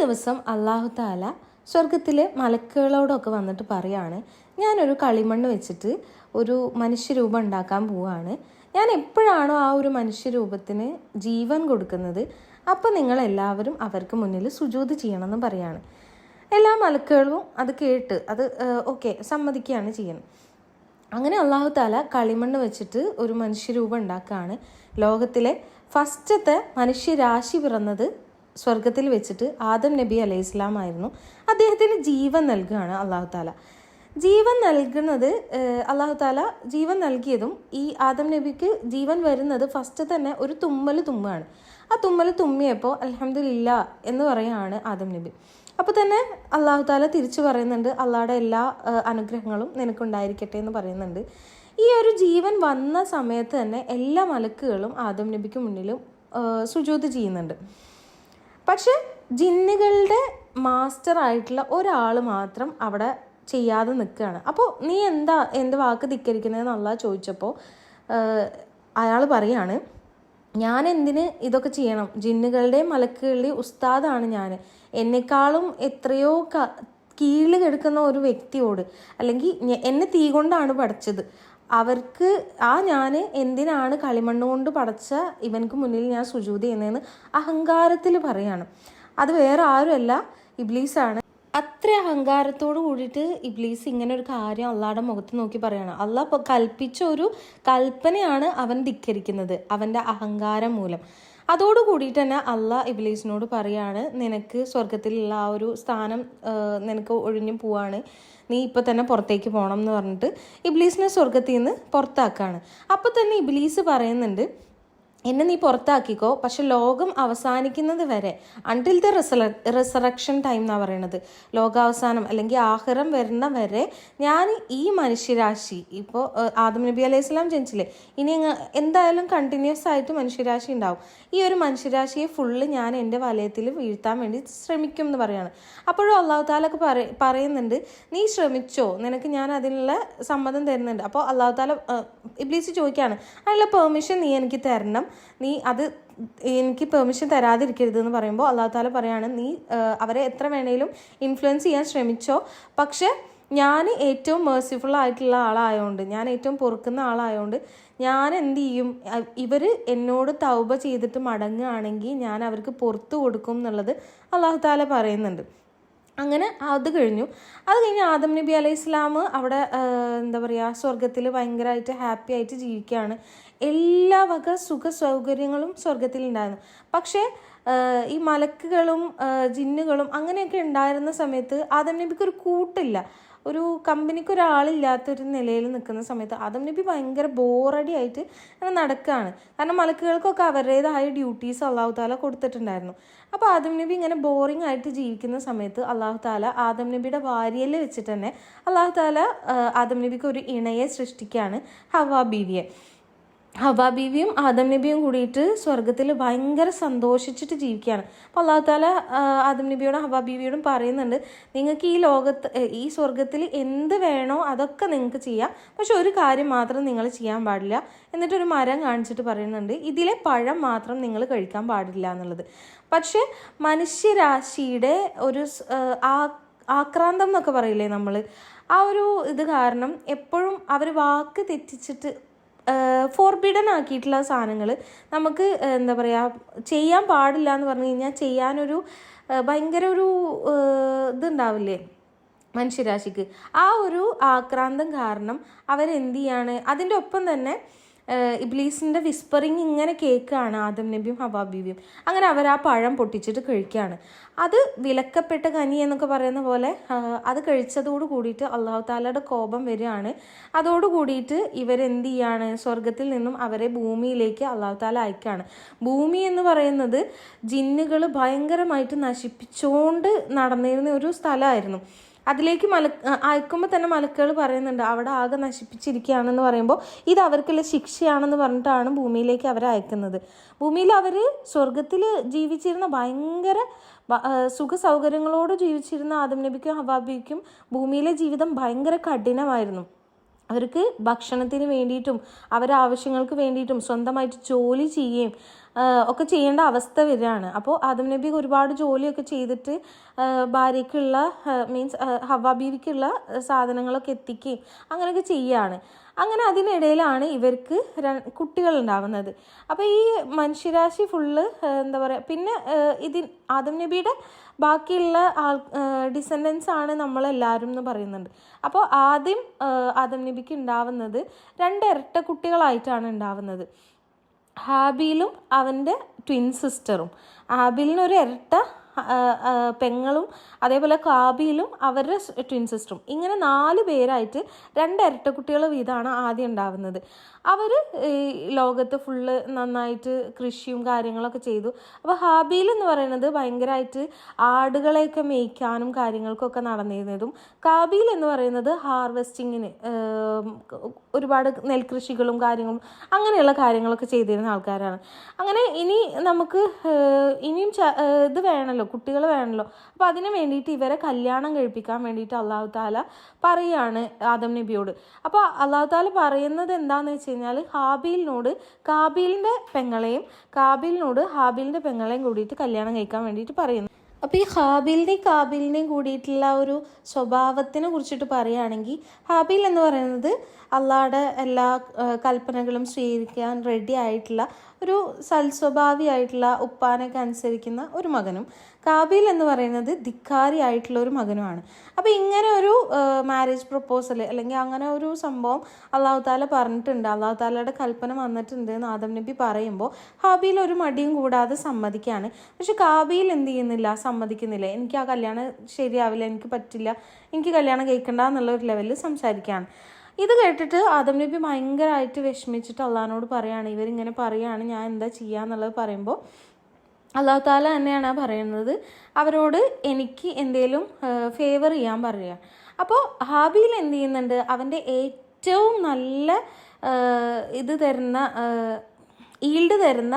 ദിവസം അള്ളാഹു താല സ്വർഗത്തിലെ മലക്കുകളോടൊക്കെ വന്നിട്ട് പറയാണ്, ഞാനൊരു കളിമണ്ണ് വെച്ചിട്ട് ഒരു മനുഷ്യരൂപം ഉണ്ടാക്കാൻ പോവുകയാണ്. ഞാൻ എപ്പോഴാണോ ആ ഒരു മനുഷ്യരൂപത്തിന് ജീവൻ കൊടുക്കുന്നത്, അപ്പോൾ നിങ്ങളെല്ലാവരും അവർക്ക് മുന്നിൽ സുജൂദ് ചെയ്യണമെന്ന് പറയാണ്. എല്ലാ മലക്കുകളും അത് കേട്ട് അത് ഓക്കെ സമ്മതിക്കുകയാണ് ചെയ്യുന്നത്. അങ്ങനെ അള്ളാഹു താല കളിമണ്ണ് വെച്ചിട്ട് ഒരു മനുഷ്യരൂപം ഉണ്ടാക്കുകയാണ്. ലോകത്തിലെ ഫസ്റ്റത്തെ മനുഷ്യരാശി പിറന്നത് സ്വർഗത്തിൽ വെച്ചിട്ട് ആദം നബി അലൈഹി ഇസ്ലാം ആയിരുന്നു. അദ്ദേഹത്തിന് ജീവൻ നൽകുകയാണ് അള്ളാഹു താല. ജീവൻ നൽകുന്നത് അള്ളാഹു താല ജീവൻ നൽകിയതും ഈ ആദം നബിക്ക് ജീവൻ വരുന്നത് ഫസ്റ്റ് തന്നെ ഒരു തുമ്മൽ തുമ്മുകയാണ്. ആ തുമ്മൽ തുമ്മിയപ്പോൾ അൽഹംദുലില്ലാ എന്ന് പറയുകയാണ് ആദം നബി. അപ്പോൾ തന്നെ അള്ളാഹു താല തിരിച്ചു പറയുന്നുണ്ട്, അള്ളാഹുടെ എല്ലാ അനുഗ്രഹങ്ങളും നിനക്കുണ്ടായിരിക്കട്ടെ എന്ന് പറയുന്നുണ്ട്. ഈ ഒരു ജീവൻ വന്ന സമയത്ത് തന്നെ എല്ലാ മലക്കുകളും ആദം നബിക്ക് മുന്നിലും സുജൂദ് ചെയ്യുന്നുണ്ട്. പക്ഷെ ജിന്നുകളുടെ മാസ്റ്റർ ആയിട്ടുള്ള ഒരാൾ മാത്രം അവിടെ ചെയ്യാതെ നിൽക്കുകയാണ്. അപ്പോൾ നീ എൻ്റെ വാക്ക് ധിക്കരിക്കുന്നതെന്ന് അള്ളാഹ് ചോദിച്ചപ്പോൾ അയാൾ പറയാണ്, ഞാൻ എന്തിന് ഇതൊക്കെ ചെയ്യണം? ജിന്നുകളുടെയും മലക്കുകളുടെയും ഉസ്താദാണ് ഞാൻ. എന്നെക്കാളും എത്രയോ കീഴിൽ കിടക്കുന്ന ഒരു വ്യക്തിയോട്, അല്ലെങ്കിൽ എന്നെ തീ കൊണ്ടാണ് പഠിച്ചത്, അവർക്ക് ഞാൻ എന്തിനാണ് കളിമണ്ണ് കൊണ്ട് പടച്ച ഇവനക്ക് മുന്നിൽ ഞാൻ സുജൂദ് ചെയ്യുന്നതെന്ന് അഹങ്കാരത്തിൽ പറയാണ്. അത് വേറെ ആരുമല്ല, ഇബ്ലീസാണ്. അത്ര അഹങ്കാരത്തോട് കൂടിയിട്ട് ഇബ്ലീസ് ഇങ്ങനെ ഒരു കാര്യം അള്ളാഹുടെ മുഖത്ത് നോക്കി പറയാണ്. അള്ളാഹ് കൽപ്പിച്ച ഒരു കൽപ്പനയാണ് അവൻ ധിക്കരിക്കുന്നത്, അവൻ്റെ അഹങ്കാരം മൂലം. അതോട് കൂടിയിട്ട് തന്നെ അള്ളാഹ് ഇബ്ലീസിനോട് പറയാണ്, നിനക്ക് സ്വർഗത്തിലുള്ള ആ ഒരു സ്ഥാനം നിനക്ക് ഒഴിഞ്ഞു പോവാണ്, നീ ഇപ്പം തന്നെ പുറത്തേക്ക് പോകണം എന്ന് പറഞ്ഞിട്ട് ഇബ്ലീസിനെ സ്വർഗത്തിൽ നിന്ന് പുറത്താക്കാണ്. അപ്പോൾ തന്നെ ഇബ്ലീസ് പറയുന്നുണ്ട്, എന്നെ നീ പുറത്താക്കിക്കോ, പക്ഷെ ലോകം അവസാനിക്കുന്നത് വരെ, അൺടിൽ ദ റിസറക്ഷൻ ടൈം എന്നാണ് പറയണത്, ലോകാവസാനം അല്ലെങ്കിൽ ആഖിറം വരുന്ന വരെ ഞാൻ ഈ മനുഷ്യരാശി, ഇപ്പോൾ ആദം നബി അലൈഹി സ്വലാം ജനിച്ചില്ലേ, ഇനി എന്തായാലും കണ്ടിന്യൂസ് ആയിട്ട് മനുഷ്യരാശി ഉണ്ടാവും. ഈ ഒരു മനുഷ്യരാശിയെ ഫുള്ള് ഞാൻ എൻ്റെ വലയത്തിൽ വീഴ്ത്താൻ വേണ്ടി ശ്രമിക്കും എന്ന് പറയാണ്. അപ്പോഴും അള്ളാഹു താലൊക്കെ പറയുന്നുണ്ട്, നീ ശ്രമിച്ചോ, നിനക്ക് ഞാൻ അതിനുള്ള സമ്മതം തരുന്നുണ്ട്. അപ്പോൾ അള്ളാഹു താല ഇബ്ലീസ് ചോദിക്കുകയാണ്, അതിനുള്ള പെർമിഷൻ നീ എനിക്ക് തരണം, നീ അത് എനിക്ക് പെർമിഷൻ തരാതിരിക്കരുത് എന്ന് പറയുമ്പോൾ അള്ളാഹു താല പറയാണ്, നീ അവരെ എത്ര വേണേലും ഇൻഫ്ലുവൻസ് ചെയ്യാൻ ശ്രമിച്ചോ, പക്ഷെ ഞാൻ ഏറ്റവും മേഴ്സിഫുൾ ആയിട്ടുള്ള ആളായതുകൊണ്ട്, ഞാൻ ഏറ്റവും പൊറുക്കുന്ന ആളായതുകൊണ്ട് ഞാൻ എന്ത് ചെയ്യും, ഇവർ എന്നോട് തൗബ ചെയ്തിട്ട് മടങ്ങുകയാണെങ്കിൽ ഞാൻ അവർക്ക് പുറത്തു കൊടുക്കും എന്നുള്ളത് അള്ളാഹു താല പറയുന്നുണ്ട്. അങ്ങനെ അത് കഴിഞ്ഞു. അത് കഴിഞ്ഞ് ആദം നബി അലൈഹി ഇസ്ലാം അവിടെ എന്താ പറയുക, സ്വർഗത്തിൽ ഭയങ്കരമായിട്ട് ഹാപ്പി ആയിട്ട് ജീവിക്കുകയാണ്. എല്ലാ വക സുഖ സൗകര്യങ്ങളും സ്വർഗത്തിലുണ്ടായിരുന്നു. പക്ഷേ ഈ മലക്കുകളും ജിന്നുകളും അങ്ങനെയൊക്കെ ഉണ്ടായിരുന്ന സമയത്ത് ആദം നബിക്ക് ഒരു കൂട്ടില്ല, ഒരു കമ്പനിക്ക് ഒരാളില്ലാത്തൊരു നിലയിൽ നിൽക്കുന്ന സമയത്ത് ആദം നബി ഭയങ്കര ബോറടി ആയിട്ട് അങ്ങനെ നടക്കുകയാണ്. കാരണം മലക്കുകൾക്കൊക്കെ അവരുടേതായ ഡ്യൂട്ടീസ് അള്ളാഹു താല കൊടുത്തിട്ടുണ്ടായിരുന്നു. അപ്പോൾ ആദം നബി ഇങ്ങനെ ബോറിംഗ് ആയിട്ട് ജീവിക്കുന്ന സമയത്ത് അള്ളാഹു താല ആദം നബിയുടെ വാരിയൽ വെച്ചിട്ട് തന്നെ അള്ളാഹു താല ആദം നബിക്ക് ഒരു ഇണയെ സൃഷ്ടിക്കുകയാണ്, ഹവ്വാ ബീവിയെ. ഹവ്വാ ബീവിയും ആദം നബിയും കൂടിയിട്ട് സ്വർഗത്തിൽ ഭയങ്കര സന്തോഷിച്ചിട്ട് ജീവിക്കുകയാണ്. അപ്പോൾ അള്ളാഹു താല ആദം നബിയോടും ഹവ്വാ ബീവിയോടും പറയുന്നുണ്ട്, നിങ്ങൾക്ക് ഈ ലോകത്ത് ഈ സ്വർഗത്തിൽ എന്ത് വേണോ അതൊക്കെ നിങ്ങൾക്ക് ചെയ്യാം, പക്ഷെ ഒരു കാര്യം മാത്രം നിങ്ങൾ ചെയ്യാൻ പാടില്ല. എന്നിട്ടൊരു മരം കാണിച്ചിട്ട് പറയുന്നുണ്ട്, ഇതിലെ പഴം മാത്രം നിങ്ങൾ കഴിക്കാൻ പാടില്ല എന്നുള്ളത്. പക്ഷെ മനുഷ്യരാശിയുടെ ഒരു ആക്രാന്തം എന്നൊക്കെ പറയില്ലേ നമ്മൾ, ആ ഒരു ഇത് കാരണം എപ്പോഴും അവർ വാക്ക് തെറ്റിച്ചിട്ട് ഫോർബിഡൻ ആക്കിയിട്ടുള്ള സാധനങ്ങൾ നമുക്ക് എന്താ പറയുക ചെയ്യാൻ പാടില്ല എന്ന് പറഞ്ഞു കഴിഞ്ഞാൽ ചെയ്യാനൊരു ഭയങ്കര ഒരു ഇതുണ്ടാവില്ലേ മനുഷ്യരാശിക്ക്. ആ ഒരു ആക്രാന്തം കാരണം അവരെന്ത് ചെയ്യാണ്, അതിൻ്റെ ഒപ്പം തന്നെ ഇബ്ലീസിൻ്റെ വിസ്പറിങ് ഇങ്ങനെ കേൾക്കുകയാണ് ആദം നബിയും ഹവ്വാ ബീവിയും. അങ്ങനെ അവർ ആ പഴം പൊട്ടിച്ചിട്ട് കഴിക്കുകയാണ്. അത് വിലക്കപ്പെട്ട കനി എന്നൊക്കെ പറയുന്ന പോലെ അത് കഴിച്ചതോട് കൂടിയിട്ട് അള്ളാഹു താലയുടെ കോപം വരികയാണ്. അതോട് കൂടിയിട്ട് ഇവരെന്ത് ചെയ്യാണ്, സ്വർഗത്തിൽ നിന്നും അവരെ ഭൂമിയിലേക്ക് അള്ളാഹു താല അയക്കുകയാണ്. ഭൂമി എന്ന് പറയുന്നത് ജിന്നുകൾ ഭയങ്കരമായിട്ട് നശിപ്പിച്ചുകൊണ്ട് നടന്നിരുന്ന ഒരു സ്ഥലമായിരുന്നു. അതിലേക്ക് അയക്കുമ്പോൾ തന്നെ മലക്കുകൾ പറയുന്നുണ്ട്, അവിടെ ആകെ നശിപ്പിച്ചിരിക്കുകയാണെന്ന് പറയുമ്പോൾ ഇത് അവർക്കുള്ള ശിക്ഷയാണെന്ന് പറഞ്ഞിട്ടാണ് ഭൂമിയിലേക്ക് അവരെ അയക്കുന്നത്. ഭൂമിയിൽ അവർ സ്വർഗത്തിൽ ജീവിച്ചിരുന്ന ഭയങ്കര സുഖ സൗകര്യങ്ങളോട് ജീവിച്ചിരുന്ന ആദം നബിക്കും ഹവ്വാ ബീവിക്കും ഭൂമിയിലെ ജീവിതം ഭയങ്കര കഠിനമായിരുന്നു. അവർക്ക് ഭക്ഷണത്തിന് വേണ്ടിയിട്ടും അവരുടെ ആവശ്യങ്ങൾക്ക് വേണ്ടിയിട്ടും സ്വന്തമായിട്ട് ജോലി ചെയ്യുകയും ഒക്കെ ചെയ്യേണ്ട അവസ്ഥ വരികയാണ്. അപ്പോൾ ആദം നബി ഒരുപാട് ജോലിയൊക്കെ ചെയ്തിട്ട് ഭാര്യയ്ക്കുള്ള മീൻസ് ഹവ്വ ബീവിക്കുള്ള സാധനങ്ങളൊക്കെ എത്തിക്കുകയും അങ്ങനെയൊക്കെ ചെയ്യുകയാണ്. അങ്ങനെ അതിനിടയിലാണ് ഇവർക്ക് കുട്ടികൾ ഉണ്ടാവുന്നത്. അപ്പോൾ ഈ മനുഷ്യരാശി ഫുള്ള് എന്താ പറയുക, പിന്നെ ആദം നബിയുടെ ബാക്കിയുള്ള ഡിസെൻഡൻസ് ആണ് നമ്മളെല്ലാവരും എന്ന് പറയുന്നുണ്ട്. അപ്പോൾ ആദ്യം ആദം നബിക്ക് ഉണ്ടാവുന്നത് 2 ഇരട്ട കുട്ടികളായിട്ടാണ് ഉണ്ടാവുന്നത്. ഹാബീലും അവൻ്റെ ട്വിൻ സിസ്റ്ററും. ഹാബീലിന് ഒരു ഇരട്ട പെങ്ങളും അതേപോലെ കാബീലും അവരുടെ ട്വിൻ സിസ്റ്ററും. ഇങ്ങനെ 4 പേരായിട്ട് 2 ഇരട്ട കുട്ടികൾ വീതമാണ് ആദ്യം ഉണ്ടാവുന്നത്. അവർ ഈ ലോകത്ത് ഫുള്ള് നന്നായിട്ട് കൃഷിയും കാര്യങ്ങളൊക്കെ ചെയ്തു. അപ്പോൾ ഹാബീൽ എന്ന് പറയുന്നത് ഭയങ്കരമായിട്ട് ആടുകളെയൊക്കെ മേയ്ക്കാനും കാര്യങ്ങൾക്കൊക്കെ നടന്നിരുന്നതും, കാബീൽ എന്ന് പറയുന്നത് ഹാർവെസ്റ്റിങ്ങിന് ഒരുപാട് നെൽകൃഷികളും കാര്യങ്ങളും അങ്ങനെയുള്ള കാര്യങ്ങളൊക്കെ ചെയ്തിരുന്ന ആൾക്കാരാണ്. അങ്ങനെ ഇനി നമുക്ക് ഇനിയും ഇത് വേണമല്ലോ, കുട്ടികൾ വേണമല്ലോ. അപ്പോൾ അതിന് വേണ്ടിയിട്ട് ഇവരെ കല്യാണം കഴിപ്പിക്കാൻ വേണ്ടിയിട്ട് അള്ളാഹു താല പറയാണ് ആദം നബിയോട്. അപ്പോൾ അള്ളാഹു താല പറയുന്നത് എന്താണെന്ന് വെച്ച് കഴിഞ്ഞാൽ ഹാബീലിനോട് കാബീലിൻ്റെ പെങ്ങളെയും കാബീലിനോട് ഹാബീലിൻ്റെ പെങ്ങളെയും കൂടിയിട്ട് കല്യാണം കഴിക്കാൻ വേണ്ടിയിട്ട് പറയുന്നു. അപ്പോൾ ഈ ഹാബീലിൻ്റെയും കാബീലിൻ്റെയും കൂടിയിട്ടുള്ള ഒരു സ്വഭാവത്തിനെ കുറിച്ചിട്ട് പറയുകയാണെങ്കിൽ, ഹാബീൽ എന്ന് പറയുന്നത് അള്ളാഹുടെ എല്ലാ കൽപ്പനകളും സ്വീകരിക്കാൻ റെഡി ആയിട്ടുള്ള ഒരു സൽസ്വഭാവിയായിട്ടുള്ള ഉപ്പാനൊക്കെ അനുസരിക്കുന്ന ഒരു മകനും, കാബീൽ എന്ന് പറയുന്നത് ധിക്കാരി ആയിട്ടുള്ള ഒരു മകനുമാണ്. അപ്പോൾ ഇങ്ങനെ ഒരു മാരേജ് പ്രപ്പോസൽ അല്ലെങ്കിൽ അങ്ങനെ ഒരു സംഭവം അള്ളാഹു താല പറഞ്ഞിട്ടുണ്ട്, അള്ളാഹു താലയുടെ കൽപ്പന വന്നിട്ടുണ്ട് എന്ന് ആദം നബി പറയുമ്പോൾ ഹാബീൽ ഒരു മടിയും കൂടാതെ സമ്മതിക്കുകയാണ്. പക്ഷെ കാബീൽ എന്ത് ചെയ്യുന്നില്ല, സമ്മതിക്കുന്നില്ല. എനിക്ക് ആ കല്യാണം ശരിയാവില്ല, എനിക്ക് പറ്റില്ല, എനിക്ക് കല്യാണം കഴിക്കണ്ട എന്നുള്ള ഒരു ലെവലിൽ സംസാരിക്കുകയാണ്. ഇത് കേട്ടിട്ട് ആദം നബി ഭയങ്കരമായിട്ട് വിഷമിച്ചിട്ട് അള്ളാഹിനോട് പറയുകയാണ്, ഇവരിങ്ങനെ പറയുകയാണ്, ഞാൻ എന്താ ചെയ്യുക എന്നുള്ളത് പറയുമ്പോൾ അള്ളാഹു താല തന്നെയാണ് പറയുന്നത് അവരോട് എനിക്ക് എന്തേലും ഫേവർ ചെയ്യാൻ പറയുക. അപ്പോൾ ഹാബീൽ എന്ത് ചെയ്യുന്നുണ്ട്, അവൻ്റെ ഏറ്റവും നല്ല ഇത് തരുന്ന ഈൽഡ് തരുന്ന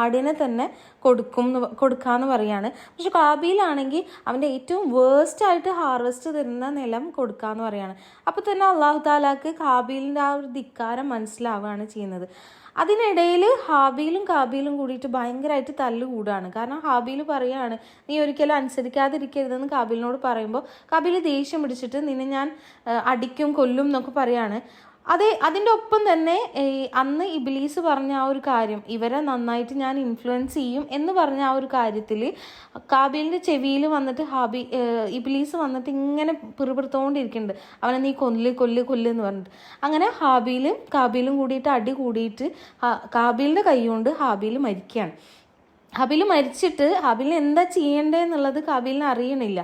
ആടിനെ തന്നെ കൊടുക്കാമെന്ന് പറയാണ്. പക്ഷെ കാബീലാണെങ്കിൽ അവൻ്റെ ഏറ്റവും വേസ്റ്റായിട്ട് ഹാർവെസ്റ്റ് തരുന്ന നിലം കൊടുക്കാമെന്ന് പറയാണ്. അപ്പോൾ തന്നെ അള്ളാഹു താലാക്ക് കാബീലിൻ്റെ ആ ഒരു ധിക്കാരം മനസ്സിലാവുകയാണ് ചെയ്യുന്നത്. അതിനിടയിൽ ഹാബീലും കാബീലും കൂടിയിട്ട് ഭയങ്കരമായിട്ട് തല്ലുകൂടാണ്. കാരണം ഹാബീൽ പറയുകയാണ്, നീ ഒരിക്കലും അനുസരിക്കാതിരിക്കരുതെന്ന് കാബീലിനോട് പറയുമ്പോൾ കാബീൽ ദേഷ്യം പിടിച്ചിട്ട് നിന്നെ ഞാൻ അടിക്കും കൊല്ലും എന്നൊക്കെ പറയാണ്. അതിൻ്റെ ഒപ്പം തന്നെ അന്ന് ഇബ്ലീസ് പറഞ്ഞ ആ ഒരു കാര്യം, ഇവരെ നന്നായിട്ട് ഞാൻ ഇൻഫ്ലുവൻസ് ചെയ്യും എന്ന് പറഞ്ഞ ആ ഒരു കാര്യത്തിൽ കാബീലിൻ്റെ ചെവിയിൽ വന്നിട്ട് ഇബ്ലീസ് വന്നിട്ട് ഇങ്ങനെ പിറുപിറുത്തോണ്ടിരിക്കുന്നുണ്ട്, അവനെ നീ കൊല്ല് എന്ന് പറഞ്ഞിട്ട്. അങ്ങനെ കാബീലും കൂടിയിട്ട് അടി കൂടിയിട്ട് കാബീലിൻ്റെ കൈ കൊണ്ട് ഹാബീൽ മരിക്കുകയാണ്. ഹാബീൽ മരിച്ചിട്ട് ഹാബീലിന് എന്താ ചെയ്യേണ്ടതെന്നുള്ളത് കാബീലിന് അറിയണില്ല.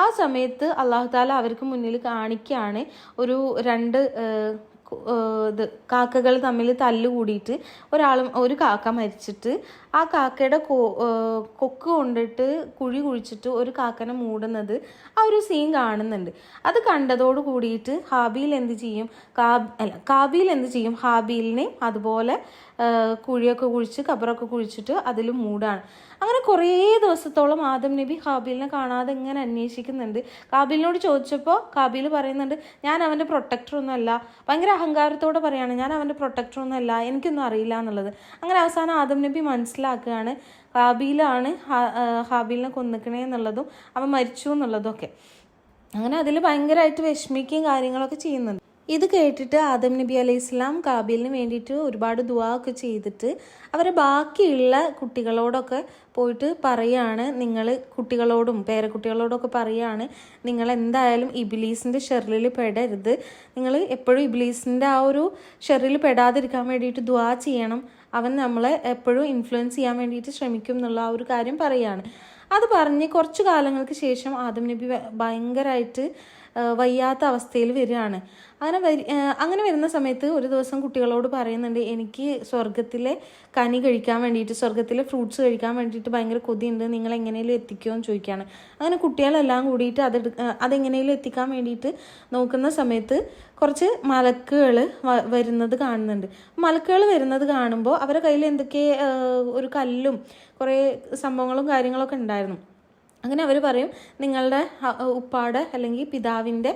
ആ സമയത്ത് അള്ളാഹു താല അവർക്ക് മുന്നിൽ കാണിക്കുകയാണ് ഒരു 2 കാക്കകൾ തമ്മിൽ തല്ലുകൂടിയിട്ട് ഒരു കാക്ക മരിച്ചിട്ട് ആ കാക്കയുടെ കൊക്ക് കൊണ്ടിട്ട് കുഴി കുഴിച്ചിട്ട് ഒരു കാക്കനെ മൂടുന്നത് ആ ഒരു സീൻ കാണുന്നുണ്ട്. അത് കണ്ടതോട് കൂടിയിട്ട് കാബീൽ എന്ത് ചെയ്യും, ഹാബീലിനെ അതുപോലെ കുഴിയൊക്കെ കുഴിച്ച് ഖബറൊക്കെ കുഴിച്ചിട്ട് അതിൽ മൂടാണ്. അങ്ങനെ കുറേ ദിവസത്തോളം ആദം നബി കാബീലിനെ കാണാതെ ഇങ്ങനെ അന്വേഷിക്കുന്നുണ്ട്. കാബീലിനോട് ചോദിച്ചപ്പോൾ കാബീൽ പറയുന്നുണ്ട്, ഞാൻ അവൻ്റെ പ്രൊട്ടക്ടറൊന്നും അല്ല. ഭയങ്കര അഹങ്കാരത്തോടെ പറയാണ്, ഞാൻ അവൻ്റെ പ്രൊട്ടക്ടറൊന്നും അല്ല, എനിക്കൊന്നും അറിയില്ല എന്നുള്ളത്. അങ്ങനെ അവസാനം ആദം നബി മനസ്സിലാക്കുകയാണ് കാബീലാണ് ഹാബീലിനെ കൊന്നിക്കണേ എന്നുള്ളതും അവൻ മരിച്ചു എന്നുള്ളതൊക്കെ. അങ്ങനെ അതിൽ ഭയങ്കരമായിട്ട് വിഷമിക്കുകയും കാര്യങ്ങളൊക്കെ ചെയ്യുന്നുണ്ട്. ഇത് കേട്ടിട്ട് ആദം നബി അലൈഹി ഇസ്ലാം കാബീലിന് വേണ്ടിയിട്ട് ഒരുപാട് ദുആ ഒക്കെ ചെയ്തിട്ട് അവരെ ബാക്കിയുള്ള കുട്ടികളോടൊക്കെ പോയിട്ട് പറയാണ്, നിങ്ങൾ കുട്ടികളോടും പേരക്കുട്ടികളോടൊക്കെ പറയാണ്, നിങ്ങൾ എന്തായാലും ഇബ്ലീസിൻ്റെ ഷെറിൽ പെടരുത്, നിങ്ങൾ എപ്പോഴും ഇബ്ലീസിൻ്റെ ആ ഒരു ഷെറിൽ പെടാതിരിക്കാൻ വേണ്ടിയിട്ട് ദുആ ചെയ്യണം, അവൻ നമ്മളെ എപ്പോഴും ഇൻഫ്ലുവൻസ് ചെയ്യാൻ വേണ്ടിയിട്ട് ശ്രമിക്കും എന്നുള്ള ആ ഒരു കാര്യം പറയുകയാണ്. അത് പറഞ്ഞ് കുറച്ച് കാലങ്ങൾക്ക് ശേഷം ആദം നബി ഭയങ്കരമായിട്ട് വയ്യാത്ത അവസ്ഥയിൽ വരികയാണ്. അങ്ങനെ വരുന്ന സമയത്ത് ഒരു ദിവസം കുട്ടികളോട് പറയുന്നുണ്ട്, എനിക്ക് സ്വർഗത്തിലെ കനി കഴിക്കാൻ വേണ്ടിയിട്ട്, സ്വർഗത്തിലെ ഫ്രൂട്ട്സ് കഴിക്കാൻ വേണ്ടിയിട്ട് ഭയങ്കര കൊതിയുണ്ട്, നിങ്ങൾ എങ്ങനെയും എത്തിക്കുമോ എന്ന് ചോദിക്കുകയാണ്. അങ്ങനെ കുട്ടികളെല്ലാം കൂടിയിട്ട് അതെങ്ങനെയും എത്തിക്കാൻ വേണ്ടിയിട്ട് നോക്കുന്ന സമയത്ത് കുറച്ച് മലക്കുകൾ വരുന്നത് കാണുന്നുണ്ട്. മലക്കുകൾ വരുന്നത് കാണുമ്പോൾ അവരുടെ കയ്യിൽ എന്തൊക്കെ ഒരു കല്ലും കുറേ സംഭവങ്ങളും കാര്യങ്ങളൊക്കെ ഉണ്ടായിരുന്നു. അങ്ങനെ അവർ പറയും, നിങ്ങളുടെ ഉപ്പാടെ അല്ലെങ്കിൽ പിതാവിൻ്റെ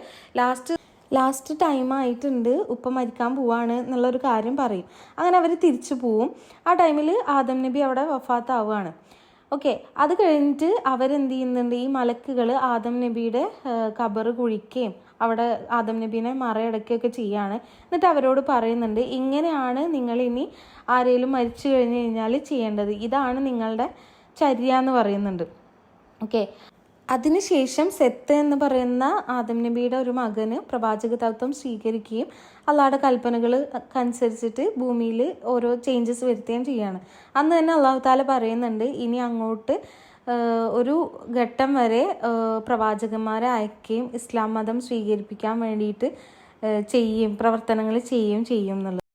ലാസ്റ്റ് ടൈം ആയിട്ടുണ്ട്, ഉപ്പ മരിക്കാൻ പോവാണ് എന്നുള്ളൊരു കാര്യം പറയും. അങ്ങനെ അവർ തിരിച്ചു പോവും. ആ ടൈമിൽ ആദം നബി അവിടെ വഫാത്താവുകയാണ്. ഓക്കെ, അത് കഴിഞ്ഞിട്ട് അവരെന്ത് ചെയ്യുന്നുണ്ട്, ഈ മലക്കുകൾ ആദം നബിയുടെ ഖബർ കുഴിക്കുകയും അവിടെ ആദം നബീനെ മറയടക്കുകയൊക്കെ ചെയ്യാണ്. എന്നിട്ട് അവരോട് പറയുന്നുണ്ട്, ഇങ്ങനെയാണ് നിങ്ങൾ ഇനി ആരെങ്കിലും മരിച്ചു കഴിഞ്ഞ് കഴിഞ്ഞാൽ ചെയ്യേണ്ടത്, ഇതാണ് നിങ്ങളുടെ ചര്യ എന്ന് പറയുന്നുണ്ട്. ഓക്കെ, അതിനുശേഷം സെത്ത് എന്ന് പറയുന്ന ആദം നബിയുടെ ഒരു മകന് പ്രവാചകത്വം സ്വീകരിക്കുകയും അള്ളാഹുടെ കൽപ്പനകൾ അനുസരിച്ചിട്ട് ഭൂമിയിൽ ഓരോ ചേഞ്ചസ് വരുത്തുകയും ചെയ്യാണ്. അന്ന് തന്നെ അള്ളാഹു താല പറയുന്നുണ്ട്, ഇനി അങ്ങോട്ട് ഒരു ഘട്ടം വരെ പ്രവാചകന്മാരെ അയക്കുകയും ഇസ്ലാം മതം സ്വീകരിപ്പിക്കാൻ വേണ്ടിയിട്ട് പ്രവർത്തനങ്ങൾ ചെയ്യുകയും ചെയ്യും എന്നുള്ളത്.